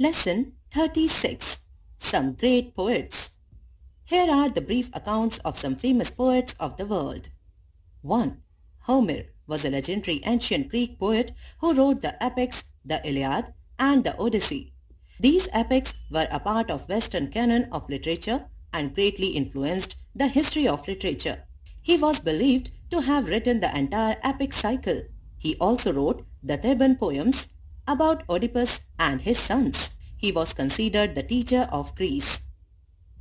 Lesson 36. Some Great Poets. Here are the brief accounts of some famous poets of the world. 1. Homer was a legendary ancient Greek poet who wrote the epics, the Iliad and the Odyssey. These epics were a part of Western canon of literature and greatly influenced the history of literature. He was believed to have written the entire epic cycle. He also wrote the Theban poems about Oedipus and his sons. He was considered the teacher of Greece.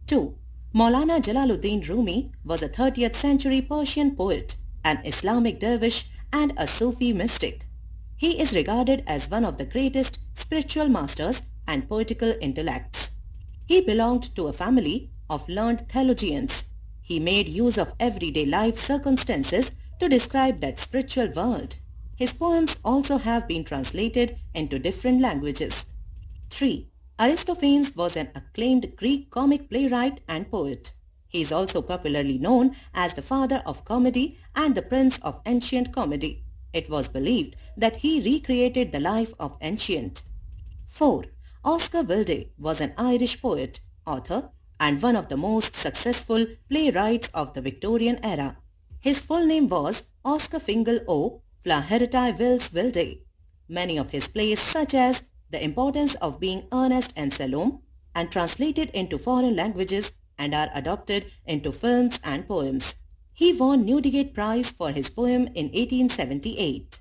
2. Maulana Jalaluddin Rumi was a 30th century Persian poet, an Islamic dervish and a Sufi mystic. He is regarded as one of the greatest spiritual masters and poetical intellects. He belonged to a family of learned theologians. He made use of everyday life circumstances to describe that spiritual world. His poems also have been translated into different languages. 3. Aristophanes was an acclaimed Greek comic playwright and poet. He is also popularly known as the father of comedy and the prince of ancient comedy. It was believed that he recreated the life of ancient. 4. Oscar Wilde was an Irish poet, author, and one of the most successful playwrights of the Victorian era. His full name was Oscar Fingal O. Flaherty Wills Wilde. Many of his plays such as The Importance of Being Earnest and Salome and translated into foreign languages and are adopted into films and poems. He won Newdigate Prize for his poem in 1878.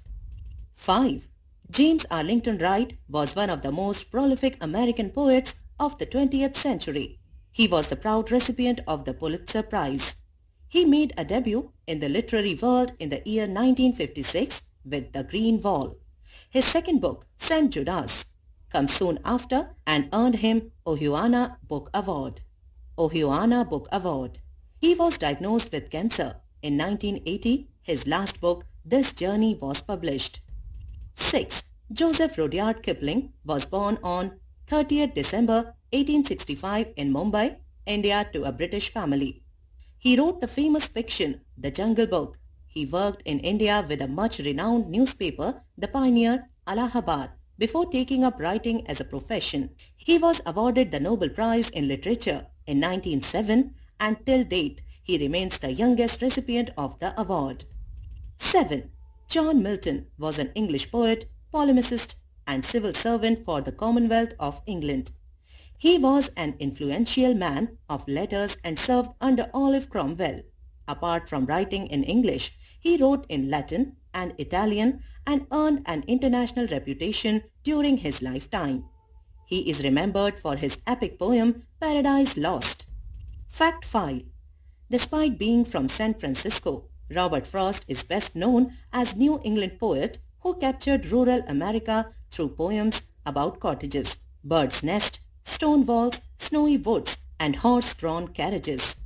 5. James Arlington Wright was one of the most prolific American poets of the 20th century. He was the proud recipient of the Pulitzer Prize. He made a debut in the literary world in the year 1956 with The Green Wall. His second book, St. Judas, comes soon after and earned him Ohuana Book Award. Ohuana Book Award. He was diagnosed with cancer. In 1980, his last book, This Journey, was published. 6. Joseph Rudyard Kipling was born on 30th December 1865 in Mumbai, India to a British family. He wrote the famous fiction, The Jungle Book. He worked in India with a much-renowned newspaper, The Pioneer, Allahabad, before taking up writing as a profession. He was awarded the Nobel Prize in Literature in 1907 and till date he remains the youngest recipient of the award. 7. John Milton was an English poet, polemicist and civil servant for the Commonwealth of England. He was an influential man of letters and served under Oliver Cromwell. Apart from writing in English, he wrote in Latin and Italian and earned an international reputation during his lifetime. He is remembered for his epic poem Paradise Lost. Fact File. Despite being from San Francisco, Robert Frost is best known as New England poet who captured rural America through poems about cottages, birds' nest, stone walls, snowy woods, and horse-drawn carriages.